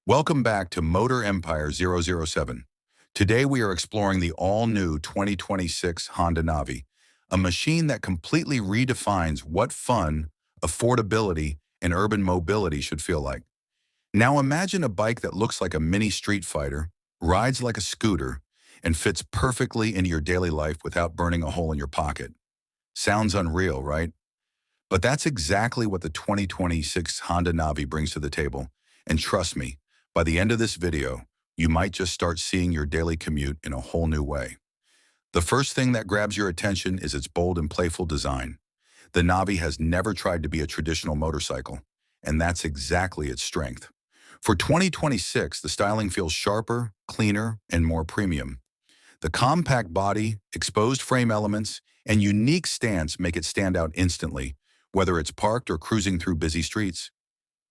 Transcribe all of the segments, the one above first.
Welcome back to Motor Empire 007. Today we are exploring the all-new 2026 Honda Navi, a machine that completely redefines what fun, affordability, and urban mobility should feel like. Now imagine a bike that looks like a mini street fighter, rides like a scooter, and fits perfectly into your daily life without burning a hole in your pocket. Sounds unreal, right? But that's exactly what the 2026 Honda Navi brings to the table. And trust me, by the end of this video, you might just start seeing your daily commute in a whole new way. The first thing that grabs your attention is its bold and playful design. The Navi has never tried to be a traditional motorcycle, and that's exactly its strength. For 2026, the styling feels sharper, cleaner, and more premium. The compact body, exposed frame elements, and unique stance make it stand out instantly, whether it's parked or cruising through busy streets.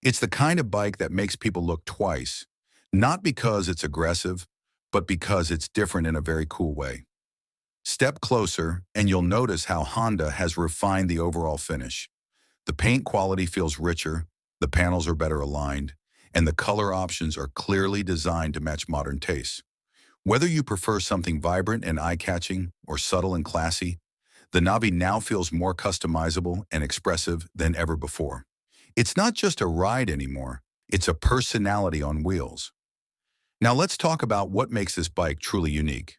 It's the kind of bike that makes people look twice, not because it's aggressive, but because it's different in a very cool way. Step closer and you'll notice how Honda has refined the overall finish. The paint quality feels richer, the panels are better aligned, and the color options are clearly designed to match modern tastes. Whether you prefer something vibrant and eye-catching or subtle and classy, the Navi now feels more customizable and expressive than ever before. It's not just a ride anymore, it's a personality on wheels. Now let's talk about what makes this bike truly unique.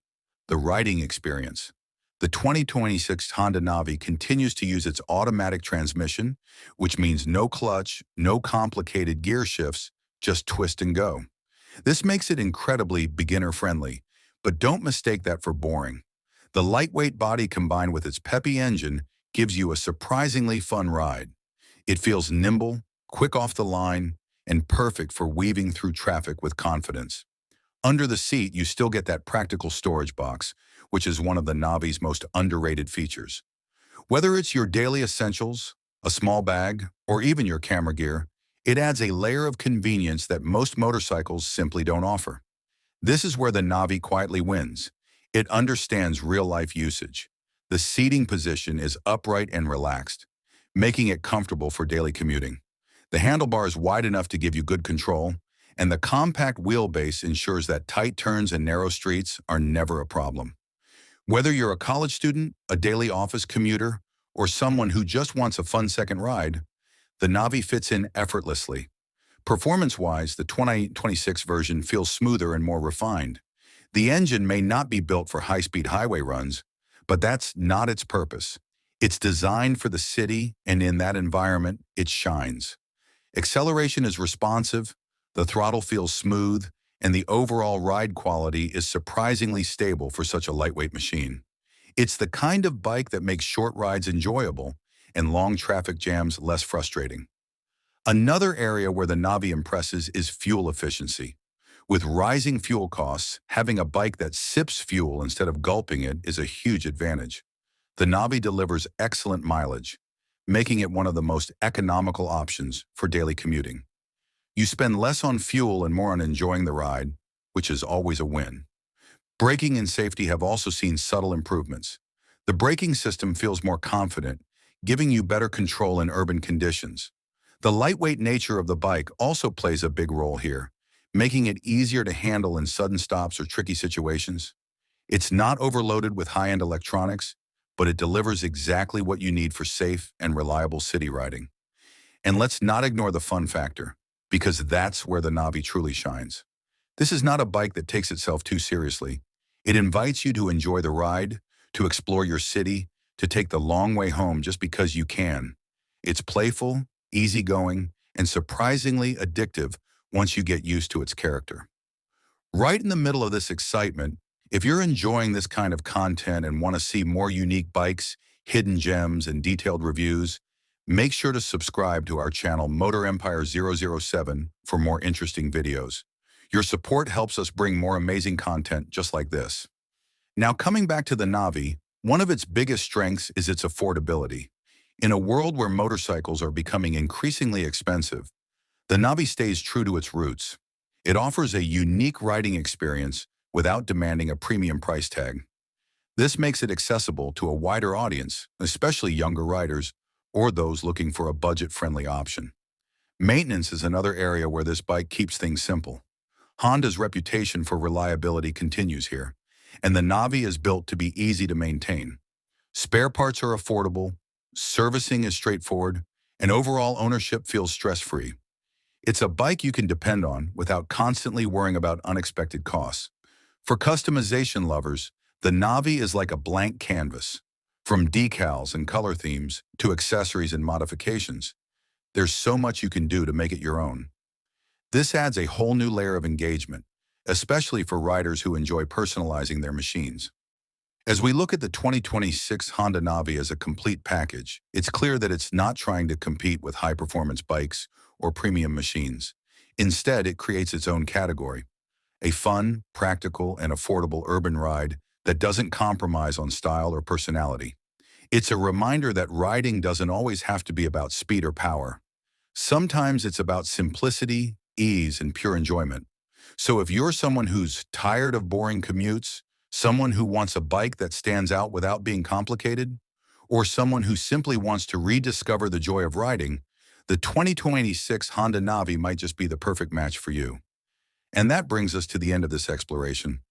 The riding experience. The 2026 Honda Navi continues to use its automatic transmission, which means no clutch, no complicated gear shifts, just twist and go. This makes it incredibly beginner-friendly, but don't mistake that for boring. The lightweight body combined with its peppy engine gives you a surprisingly fun ride. It feels nimble, quick off the line, and perfect for weaving through traffic with confidence. Under the seat, you still get that practical storage box, which is one of the Navi's most underrated features. Whether it's your daily essentials, a small bag, or even your camera gear, it adds a layer of convenience that most motorcycles simply don't offer. This is where the Navi quietly wins. It understands real-life usage. The seating position is upright and relaxed, making it comfortable for daily commuting. The handlebar is wide enough to give you good control, and the compact wheelbase ensures that tight turns and narrow streets are never a problem. Whether you're a college student, a daily office commuter, or someone who just wants a fun second ride, the Navi fits in effortlessly. Performance-wise, the 2026 version feels smoother and more refined. The engine may not be built for high-speed highway runs, but that's not its purpose. It's designed for the city, and in that environment, it shines. Acceleration is responsive, the throttle feels smooth, and the overall ride quality is surprisingly stable for such a lightweight machine. It's the kind of bike that makes short rides enjoyable and long traffic jams less frustrating. Another area where the Navi impresses is fuel efficiency. With rising fuel costs, having a bike that sips fuel instead of gulping it is a huge advantage. The Navi delivers excellent mileage, making it one of the most economical options for daily commuting. You spend less on fuel and more on enjoying the ride, which is always a win. Braking and safety have also seen subtle improvements. The braking system feels more confident, giving you better control in urban conditions. The lightweight nature of the bike also plays a big role here, making it easier to handle in sudden stops or tricky situations. It's not overloaded with high-end electronics, but it delivers exactly what you need for safe and reliable city riding. And let's not ignore the fun factor, because that's where the Navi truly shines. This is not a bike that takes itself too seriously. It invites you to enjoy the ride, to explore your city, to take the long way home just because you can. It's playful, easygoing, and surprisingly addictive once you get used to its character. Right in the middle of this excitement, if you're enjoying this kind of content and want to see more unique bikes, hidden gems, and detailed reviews, make sure to subscribe to our channel Motor Empire 007 for more interesting videos. Your support helps us bring more amazing content just like this. Now coming back to the Navi, one of its biggest strengths is its affordability. In a world where motorcycles are becoming increasingly expensive, the Navi stays true to its roots. It offers a unique riding experience without demanding a premium price tag. This makes it accessible to a wider audience, especially younger riders or those looking for a budget-friendly option. Maintenance is another area where this bike keeps things simple. Honda's reputation for reliability continues here, and the Navi is built to be easy to maintain. Spare parts are affordable, servicing is straightforward, and overall ownership feels stress-free. It's a bike you can depend on without constantly worrying about unexpected costs. For customization lovers, the Navi is like a blank canvas. From decals and color themes to accessories and modifications, there's so much you can do to make it your own. This adds a whole new layer of engagement, especially for riders who enjoy personalizing their machines. As we look at the 2026 Honda Navi as a complete package, it's clear that it's not trying to compete with high-performance bikes or premium machines. Instead, it creates its own category, a fun, practical, and affordable urban ride that doesn't compromise on style or personality. It's a reminder that riding doesn't always have to be about speed or power. Sometimes it's about simplicity, ease, and pure enjoyment. So if you're someone who's tired of boring commutes, someone who wants a bike that stands out without being complicated, or someone who simply wants to rediscover the joy of riding, the 2026 Honda Navi might just be the perfect match for you. And that brings us to the end of this exploration.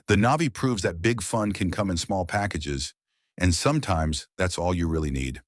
The Navi proves that big fun can come in small packages, and sometimes that's all you really need.